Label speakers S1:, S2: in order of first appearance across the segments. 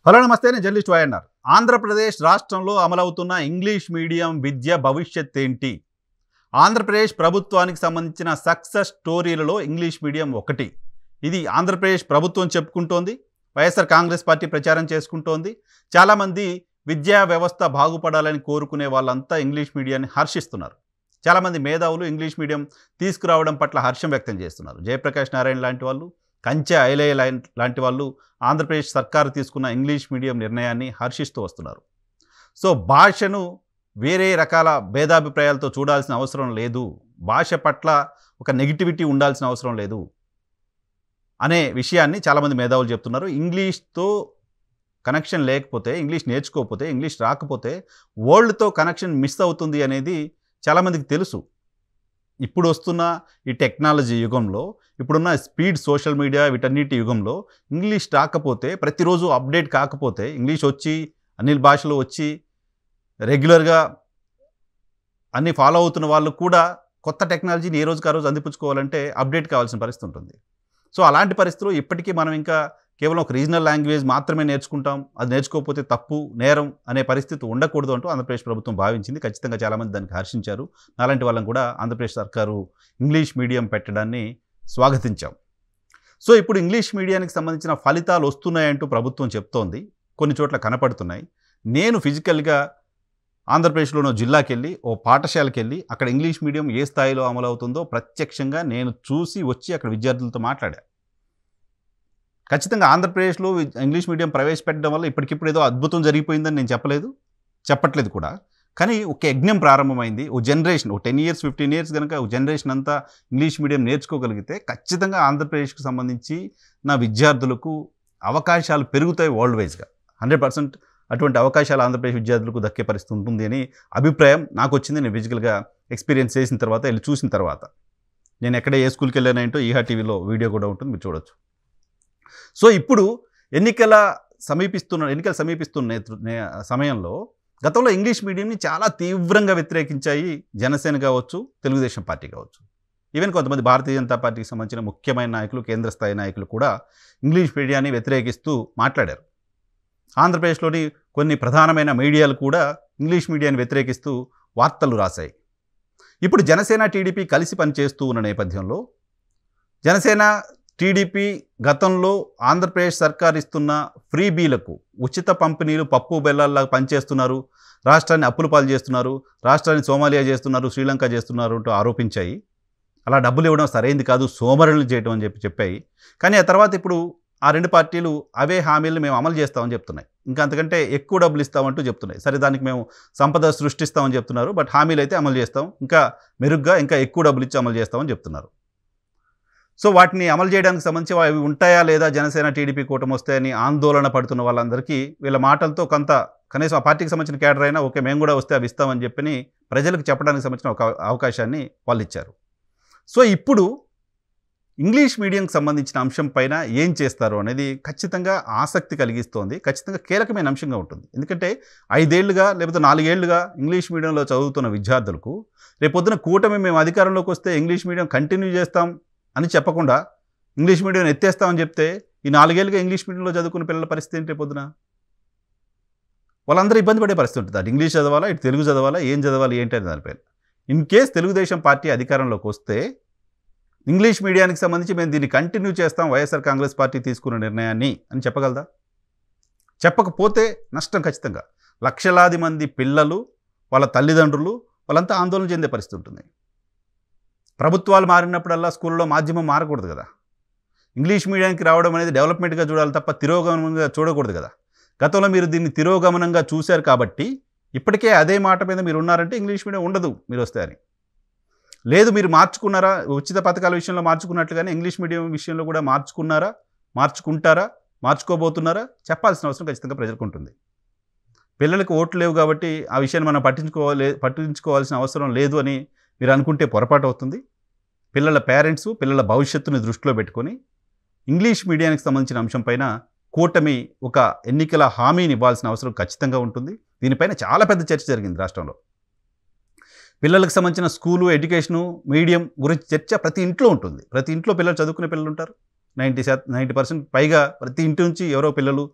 S1: Hello నమస్తే, నేను journalist YNR. Andhra Pradesh రాష్ట్రంలో అమలవుతున్న ఇంగ్లీష్ మీడియం విద్య భవిష్యత్ ఏంటి? ఆంధ్రప్రదేశ్ ప్రభుత్వానికి సంబంధించిన సక్సెస్ స్టోరీలలో ఇంగ్లీష్ మీడియం ఒకటి. ఇది ఆంధ్రప్రదేశ్ ప్రభుత్వం చెప్పుకుంటోంది, వైఎస్ఆర్ కాంగ్రెస్ పార్టీ ప్రచారం చేసుకుంటోంది. చాలామంది విద్యా వ్యవస్థ బాగుపడాలని కోరుకునే వాళ్ళంతా ఇంగ్లీష్ మీడియాన్ని హర్షిస్తున్నారు. చాలామంది మేధావులు ఇంగ్లీష్ మీడియం తీసుకురావడం పట్ల హర్షం వ్యక్తం చేస్తున్నారు. జయప్రకాష్ నారాయణ లాంటి వాళ్ళు, కంచె ఐలయ్య లాంటి వాళ్ళు ఆంధ్రప్రదేశ్ సర్కారు తీసుకున్న ఇంగ్లీష్ మీడియం నిర్ణయాన్ని హర్షిస్తూ వస్తున్నారు. సో భాషను వేరే రకాల భేదాభిప్రాయాలతో చూడాల్సిన అవసరం లేదు, భాష పట్ల ఒక నెగిటివిటీ ఉండాల్సిన అవసరం లేదు అనే విషయాన్ని చాలామంది మేధావులు చెప్తున్నారు. ఇంగ్లీష్తో కనెక్షన్ లేకపోతే, ఇంగ్లీష్ నేర్చుకోకపోతే, ఇంగ్లీష్ రాకపోతే వరల్డ్తో కనెక్షన్ మిస్ అవుతుంది అనేది చాలామందికి తెలుసు. ఇప్పుడు వస్తున్న ఈ టెక్నాలజీ యుగంలో, ఇప్పుడున్న స్పీడ్ సోషల్ మీడియా వీటన్నిటి యుగంలో ఇంగ్లీష్ రాకపోతే, ప్రతిరోజు అప్డేట్ కాకపోతే, ఇంగ్లీష్ వచ్చి అన్ని భాషలు వచ్చి రెగ్యులర్గా అన్ని ఫాలో అవుతున్న వాళ్ళు కూడా కొత్త టెక్నాలజీని ఏ రోజుకి ఆ రోజు అందిపుచ్చుకోవాలంటే అప్డేట్ కావాల్సిన పరిస్థితి ఉంటుంది. సో అలాంటి పరిస్థితుల్లో ఇప్పటికీ మనం ఇంకా కేవలం ఒక రీజనల్ లాంగ్వేజ్ మాత్రమే నేర్చుకుంటాం, అది నేర్చుకోకపోతే తప్పు, నేరం అనే పరిస్థితి ఉండకూడదు అంటూ ఆంధ్రప్రదేశ్ ప్రభుత్వం భావించింది. ఖచ్చితంగా చాలామంది దానికి హర్షించారు. నాలాంటి వాళ్ళని కూడా ఆంధ్రప్రదేశ్ సర్కారు ఇంగ్లీష్ మీడియం పెట్టడాన్ని స్వాగతించాం. సో ఇప్పుడు ఇంగ్లీష్ మీడియానికి సంబంధించిన ఫలితాలు వస్తున్నాయంటూ ప్రభుత్వం చెప్తోంది, కొన్ని చోట్ల కనపడుతున్నాయి. నేను ఫిజికల్గా ఆంధ్రప్రదేశ్లోని జిల్లాకి వెళ్ళి, ఓ పాఠశాలకి వెళ్ళి, అక్కడ ఇంగ్లీష్ మీడియం ఏ స్థాయిలో అమలవుతుందో ప్రత్యక్షంగా నేను చూసి వచ్చి అక్కడ విద్యార్థులతో మాట్లాడా. ఖచ్చితంగా ఆంధ్రప్రదేశ్లో ఇంగ్లీష్ మీడియం ప్రవేశపెట్టడం వల్ల ఇప్పటికిప్పుడు ఏదో అద్భుతం జరిగిపోయిందని నేను చెప్పట్లేదు కూడా. కానీ ఒక యజ్ఞం ప్రారంభమైంది. ఓ జనరేషన్, ఓ 10 years 15 years కనుక ఒక జనరేషన్ అంతా ఇంగ్లీష్ మీడియం నేర్చుకోగలిగితే ఖచ్చితంగా ఆంధ్రప్రదేశ్కి సంబంధించి నా విద్యార్థులకు అవకాశాలు పెరుగుతాయి. వరల్డ్ వైజ్గా 100% అటువంటి అవకాశాలు ఆంధ్రప్రదేశ్ విద్యార్థులకు దక్కే పరిస్థితి ఉంటుంది అని అభిప్రాయం నాకు వచ్చింది. నేను ఫిజికల్గా ఎక్స్పీరియన్స్ చేసిన తర్వాత, వెళ్ళి చూసిన తర్వాత. నేను ఎక్కడ ఏ స్కూల్కి వెళ్ళానంటో ఈహా టీవీలో వీడియో కూడా ఉంటుంది, మీరు చూడొచ్చు. సో ఇప్పుడు ఎన్నికలు సమీపిస్తున్న సమయంలో గతంలో ఇంగ్లీష్ మీడియంని చాలా తీవ్రంగా వ్యతిరేకించాయి జనసేన కావచ్చు, తెలుగుదేశం పార్టీ కావచ్చు. ఈవెన్ కొంతమంది భారతీయ జనతా పార్టీకి సంబంధించిన ముఖ్యమైన నాయకులు, కేంద్ర స్థాయి నాయకులు కూడా ఇంగ్లీష్ మీడియాన్ని వ్యతిరేకిస్తూ మాట్లాడారు. ఆంధ్రప్రదేశ్లోని కొన్ని ప్రధానమైన మీడియాలు కూడా ఇంగ్లీష్ మీడియాన్ని వ్యతిరేకిస్తూ వార్తలు రాశాయి. ఇప్పుడు జనసేన టీడీపీ కలిసి పనిచేస్తూ ఉన్న నేపథ్యంలో, జనసేన టీడీపీ గతంలో ఆంధ్రప్రదేశ్ సర్కార్ ఇస్తున్న ఫ్రీబీలకు ఉచిత పంపిణీలు పప్పు బెల్లాల్లాగా పనిచేస్తున్నారు, రాష్ట్రాన్ని అప్పుల పాలు చేస్తున్నారు, రాష్ట్రాన్ని సోమాలియా చేస్తున్నారు, శ్రీలంక చేస్తున్నారు అంటూ ఆరోపించాయి. అలా డబ్బులు ఇవ్వడం సరైంది కాదు, సోమరులు చేయడం అని చెప్పాయి. కానీ ఆ తర్వాత ఇప్పుడు ఆ రెండు పార్టీలు అవే హామీలను మేము అమలు చేస్తామని చెప్తున్నాయి. ఇంకా అంతకంటే ఎక్కువ డబ్బులు ఇస్తామంటూ చెప్తున్నాయి. సరే, దానికి మేము సంపద సృష్టిస్తామని చెప్తున్నారు, బట్ హామీలు అయితే అమలు చేస్తాం, ఇంకా మెరుగ్గా ఇంకా ఎక్కువ డబ్బులు ఇచ్చి అమలు చేస్తామని చెప్తున్నారు. సో వాటిని అమలు చేయడానికి సంబంధించి అవి ఉంటాయా లేదా, జనసేన టీడీపీ కూటమి వస్తాయని ఆందోళన పడుతున్న వాళ్ళందరికీ వీళ్ళ మాటలతో కనీసం ఆ పార్టీకి సంబంధించిన క్యాడర్ అయినా ఓకే మేము కూడా వస్తే అవి ఇస్తామని చెప్పి ప్రజలకు చెప్పడానికి సంబంధించిన ఒక అవకాశాన్ని వాళ్ళు ఇచ్చారు. సో ఇప్పుడు ఇంగ్లీష్ మీడియంకి సంబంధించిన అంశం పైన ఏం చేస్తారు అనేది ఖచ్చితంగా ఆసక్తి కలిగిస్తోంది, ఖచ్చితంగా కీలకమైన అంశంగా ఉంటుంది. ఎందుకంటే 5 ఏళ్లుగా లేకపోతే 4 ఏళ్లుగా ఇంగ్లీష్ మీడియంలో చదువుతున్న విద్యార్థులకు రేపొద్దున కూటమి మేము అధికారంలోకి వస్తే ఇంగ్లీష్ మీడియం కంటిన్యూ చేస్తాం అని చెప్పకుండా ఇంగ్లీష్ మీడియం ఎత్తేస్తామని చెప్తే ఈ 4 ఏళ్ళుగా ఇంగ్లీష్ మీడియంలో చదువుకున్న పిల్లల పరిస్థితి ఏంటి? పొద్దున వాళ్ళందరూ ఇబ్బంది పడే పరిస్థితి ఉంటుంది. అటు ఇంగ్లీష్ చదవాలా, ఇటు తెలుగు చదవాలా, ఏం చదవాలి ఏంటి అని దానిపైన. ఇన్ కేస్ తెలుగుదేశం పార్టీ అధికారంలోకి వస్తే ఇంగ్లీష్ మీడియానికి సంబంధించి మేము దీన్ని కంటిన్యూ చేస్తాం, వైఎస్ఆర్ కాంగ్రెస్ పార్టీ తీసుకున్న నిర్ణయాన్ని అని చెప్పగలదా? చెప్పకపోతే నష్టం ఖచ్చితంగా. లక్షలాది మంది పిల్లలు, వాళ్ళ తల్లిదండ్రులు వాళ్ళంతా ఆందోళన చెందే పరిస్థితి ఉంటుంది. ప్రభుత్వాలు మారినప్పుడల్లా స్కూల్లో మాధ్యమం మారకూడదు కదా. ఇంగ్లీష్ మీడియానికి రావడం అనేది డెవలప్మెంట్గా చూడాలి తప్ప తిరోగమనంగా చూడకూడదు కదా. గతంలో మీరు దీన్ని తిరోగమనంగా చూశారు కాబట్టి ఇప్పటికే అదే మాట మీద మీరు ఉన్నారంటే ఇంగ్లీష్ మీడియం ఉండదు మీరు వస్తే అని. లేదు, మీరు మార్చుకున్నారా, ఉచిత పథకాల విషయంలో మార్చుకున్నట్లుగానే ఇంగ్లీష్ మీడియం విషయంలో కూడా మార్చుకుంటారా, మార్చుకోబోతున్నారా చెప్పాల్సిన అవసరం ఖచ్చితంగా ప్రజలకు ఉంటుంది. పిల్లలకు ఓట్లు లేవు కాబట్టి ఆ విషయాన్ని మనం పట్టించుకోవాల్సిన అవసరం లేదు అని మీరు అనుకుంటే పొరపాటు అవుతుంది. పిల్లల పేరెంట్స్, పిల్లల భవిష్యత్తుని దృష్టిలో పెట్టుకొని ఇంగ్లీష్ మీడియానికి సంబంధించిన అంశం పైన కూటమి ఒక ఎన్నికల హామీని ఇవ్వాల్సిన అవసరం ఖచ్చితంగా ఉంటుంది. దీనిపైన చాలా పెద్ద చర్చ జరిగింది రాష్ట్రంలో. పిల్లలకు సంబంధించిన స్కూలు, ఎడ్యుకేషను, మీడియం గురించి చర్చ ప్రతి ఇంట్లో ఉంటుంది. ప్రతి ఇంట్లో పిల్లలు చదువుకునే పిల్లలు ఉంటారు. 90% పైగా ప్రతి ఇంటి నుంచి ఎవరో పిల్లలు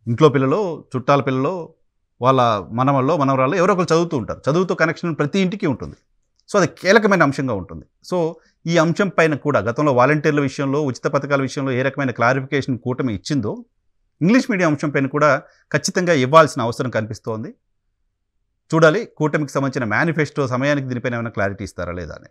S1: ఇంట్లో పిల్లలు, చుట్టాల పిల్లలు, వాళ్ళ మనవల్లో, మనవరాల్లో ఎవరో ఒకరు చదువుతూ ఉంటారు. చదువుతో కనెక్షన్ ప్రతి ఇంటికి ఉంటుంది. సో, అది కీలకమైన అంశంగా ఉంటుంది. సో, ఈ అంశం పైన కూడా గతంలో వాలంటీర్ల విషయంలో, ఉచిత పథకాల విషయంలో ఏ రకమైన క్లారిఫికేషన్ కూటమి ఇచ్చిందో, ఇంగ్లీష్ మీడియం అంశం పైన కూడా ఖచ్చితంగా ఇవ్వాల్సిన అవసరం కనిపిస్తోంది. చూడాలి కూటమికి సంబంధించిన మేనిఫెస్టో సమయానికి దీనిపైన ఏమైనా క్లారిటీ ఇస్తారా లేదా అని.